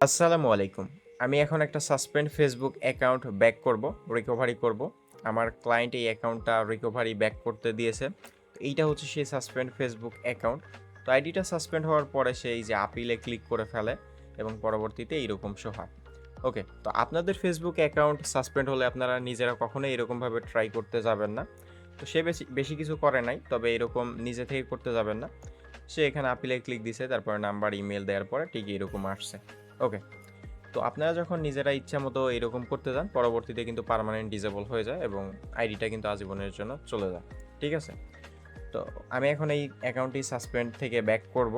আসসালামু আলাইকুম। আমি এখন একটা সাসপেন্ড ফেসবুক অ্যাকাউন্ট ব্যাক করব, রিকভারি করব। আমার ক্লায়েন্ট এই অ্যাকাউন্টটা রিকভারি ব্যাক করতে দিয়েছে। তো এইটা হচ্ছে সেই সাসপেন্ড ফেসবুক অ্যাকাউন্ট। তো আইডিটা সাসপেন্ড হওয়ার পরে সে এই যে আপিলে ক্লিক করে ফেলে এবং পরবর্তীতে এইরকম শো হয়। ওকে, তো আপনাদের ফেসবুক অ্যাকাউন্ট সাসপেন্ড হলে আপনারা নিজেরা কখনোই এরকমভাবে ট্রাই করতে যাবেন না। তো সে বেশি বেশি কিছু করে নাই, তবে এরকম নিজে থেকে করতে যাবেন না। সে এখানে আপিলে ক্লিক দিছে, তারপরে নাম্বার, ইমেল দেওয়ার পরে ঠিকই এরকম আসছে। ওকে, তো আপনারা যখন নিজেরা ইচ্ছা মতো এরকম করতে যান, পরবর্তীতে কিন্তু পার্মানেন্ট ডিসেবল হয়ে যায় এবং আইডিটা কিন্তু আজীবনের জন্য চলে যায়। ঠিক আছে? তো আমি এখন এই অ্যাকাউন্টটি সাসপেন্ড থেকে ব্যাক করব।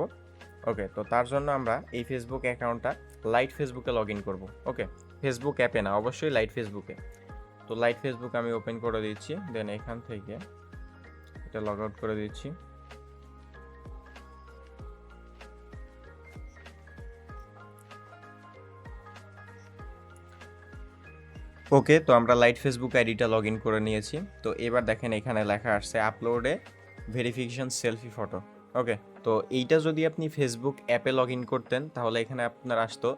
ওকে, তো তার জন্য আমরা এই ফেসবুক অ্যাকাউন্টটা লাইট ফেসবুকে লগ ইন করবো। ওকে, ফেসবুক অ্যাপে না, অবশ্যই লাইট ফেসবুকে। তো লাইট ফেসবুক আমি ওপেন করে দিচ্ছি, দেন এখান থেকে এটা লগ আউট করে দিচ্ছি। ওকে, তো আমরা লাইট ফেসবুক আইডিটা লগ ইন করে নিয়েছি। তো এবার দেখেন এখানে লেখা আসছে আপলোডে ভেরিফিকেশন সেলফি ফটো। ওকে, তো এইটা যদি আপনি ফেসবুক অ্যাপে লগ ইন করতেন তাহলে এখানে আপনার আসতো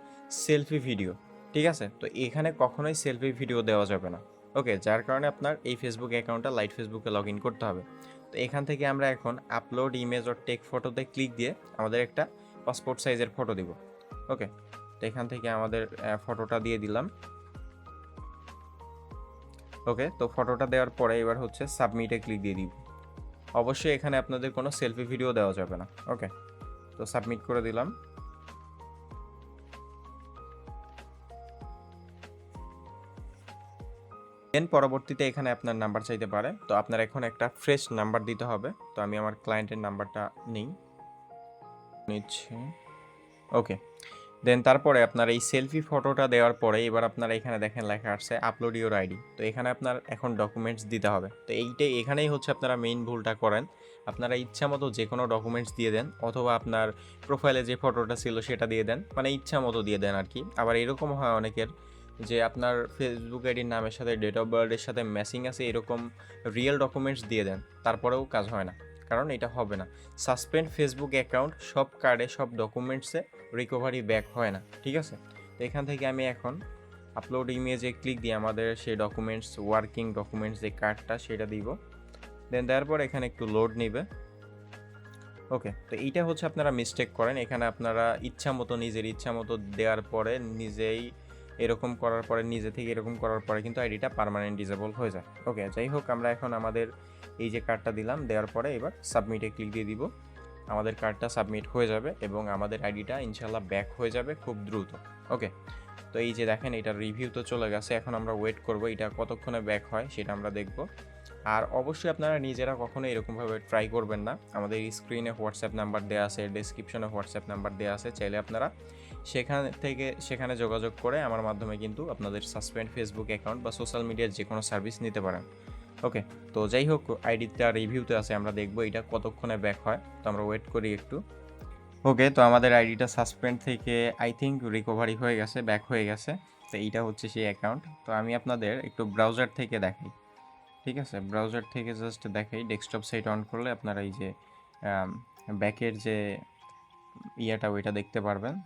সেলফি ভিডিও। ঠিক আছে, তো এখানে কখনোই সেলফি ভিডিও দেওয়া যাবে না। ওকে, যার কারণে আপনার এই ফেসবুক অ্যাকাউন্টটা লাইট ফেসবুকে লগ ইন করতে হবে। তো এখান থেকে আমরা এখন আপলোড ইমেজ অর টেক ফটোতে ক্লিক দিয়ে আমাদের একটা পাসপোর্ট সাইজের ফটো দিব। ওকে, তো এখান থেকে আমাদের ফটোটা দিয়ে দিলাম। ওকে, তো ফটোটা দেওয়ার পরে এবার হচ্ছে সাবমিটে ক্লিক দিয়ে দিব। অবশ্যই এখানে আপনাদের কোনো সেলফি ভিডিও দেওয়া যাবে না। ওকে, তো সাবমিট করে দিলাম। দেন পরবর্তীতে এখানে আপনার নাম্বার চাইতে পারে, তো আপনার এখন একটা ফ্রেশ নাম্বার দিতে হবে। তো আমি আমার ক্লায়েন্টের নাম্বারটা নিচ্ছি। ওকে, দেন তারপরে আপনার এই সেলফি ফটোটা দেওয়ার পরে এবার আপনারা এখানে দেখেন লেখা আসছে আপলোড ইউর আইডি। তো এখানে আপনার এখন ডকুমেন্টস দিতে হবে। তো এখানেই হচ্ছে আপনারা মেইন ভুলটা করেন। আপনারা ইচ্ছা মতো যে কোনো ডকুমেন্টস দিয়ে দেন, অথবা আপনার প্রোফাইলে যে ফটোটা ছিল সেটা দিয়ে দেন, মানে ইচ্ছা মতো দিয়ে দেন আর কি। আবার এরকম হয় অনেকের যে আপনার ফেসবুক আইডির নামের সাথে ডেট অফ বার্থের সাথে ম্যাচিং আছে এরকম রিয়েল ডকুমেন্টস দিয়ে দেন, তারপরেও কাজ হয় না, কারণ এটা হবে না। সাসপেন্ড ফেসবুক অ্যাকাউন্ট সব কার্ডে সব ডকুমেন্টসে রিকভারি ব্যাক হয় না। ঠিক আছে, তো এখান থেকে আমি এখন আপলোড ইমেজে ক্লিক দিয়ে আমাদের সেই ডকুমেন্টস, ওয়ার্কিং ডকুমেন্টস যে কার্ডটা সেটা দিব। দেন দেওয়ার পর এখানে একটু লোড নেবে। ওকে, তো এইটা হচ্ছে আপনারা মিস্টেক করেন। এখানে আপনারা ইচ্ছা মতো নিজের ইচ্ছা মতো দেওয়ার পরে নিজেই এরকম করার পরে, নিজে থেকে এরকম করার পরে কিন্তু আইডিটা পার্মানেন্ট ডিসেবল হয়ে যায়। ওকে, যাই হোক, আমরা এখন আমাদের এই যে কার্ডটা দিলাম, দেওয়ার পরে এবার সাবমিটে ক্লিক দিয়ে দিব। আমাদের কার্ডটা সাবমিট হয়ে যাবে এবং আমাদের আইডিটা ইনশাল্লাহ ব্যাক হয়ে যাবে খুব দ্রুত। ওকে, তো এই যে দেখেন এটার রিভিউ তো চলে গেছে, এখন আমরা ওয়েট করব এটা কতক্ষণে ব্যাক হয় সেটা আমরা দেখব। আর অবশ্যই আপনারা নিজেরা কখনো এরকমভাবে ট্রাই করবেন না। আমাদের স্ক্রিনে হোয়াটসঅ্যাপ নাম্বার দেওয়া আছে, ডেসক্রিপশনে হোয়াটসঅ্যাপ নাম্বার দেওয়া আছে, চাইলে আপনারা সেখানে যোগাযোগ করে আমার মাধ্যমে কিন্তু আপনাদের সাসপেন্ড ফেসবুক অ্যাকাউন্ট বা সোশ্যাল মিডিয়ার যে কোনো সার্ভিস নিতে পারেন। ওকে, তো যাই হোক, আইডিটা রিভিউতে আছে, আমরা দেখবো এটা কতক্ষণে ব্যাক হয়। তো আমরা ওয়েট করি একটু। ওকে, তো আমাদের আইডিটা সাসপেন্ড থেকে আই থিঙ্ক রিকভারি হয়ে গেছে, ব্যাক হয়ে গেছে। তো এইটা হচ্ছে সেই অ্যাকাউন্ট। তো আমি আপনাদের একটু ব্রাউজার থেকে দেখাই। ঠিক আছে, ব্রাউজার থেকে জাস্ট দেখাই। ডেস্কটপ সাইট অন করলে আপনারা এই যে ব্যাকের যে ইয়াটা ওইটা দেখতে পারবেন।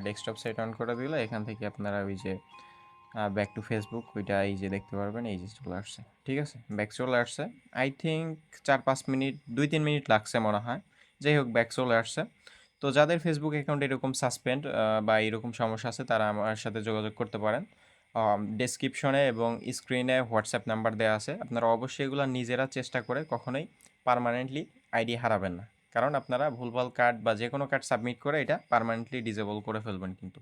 ডেস্কটপ সাইট অন করে দিলে এখান থেকে আপনারা ওই যে ব্যাক টু ফেসবুক ওইটা এই যে দেখতে পারবেন, এই যে চলে আসছে। ঠিক আছে, ব্যাক চলে আসছে। আই থিঙ্ক 4-5 মিনিট, 2-3 মিনিট লাগছে মনে হয়। যাই হোক, ব্যাক চলে আসছে। তো যাদের ফেসবুক অ্যাকাউন্ট এরকম সাসপেন্ড বা এরকম সমস্যা আছে তারা আমার সাথে যোগাযোগ করতে পারেন। ডেসক্রিপশনে এবং স্ক্রিনে হোয়াটসঅ্যাপ নাম্বার দেওয়া আছে। আপনারা অবশ্যই এগুলো নিজেরা চেষ্টা করে কখনোই পার্মানেন্টলি আইডি হারাবেন না, কারণ আপনারা ভুলভাল কার্ড বা যে কোনো কার্ড সাবমিট করে এটা পার্মানেন্টলি ডিসেবল করে ফেলবেন কিন্তু।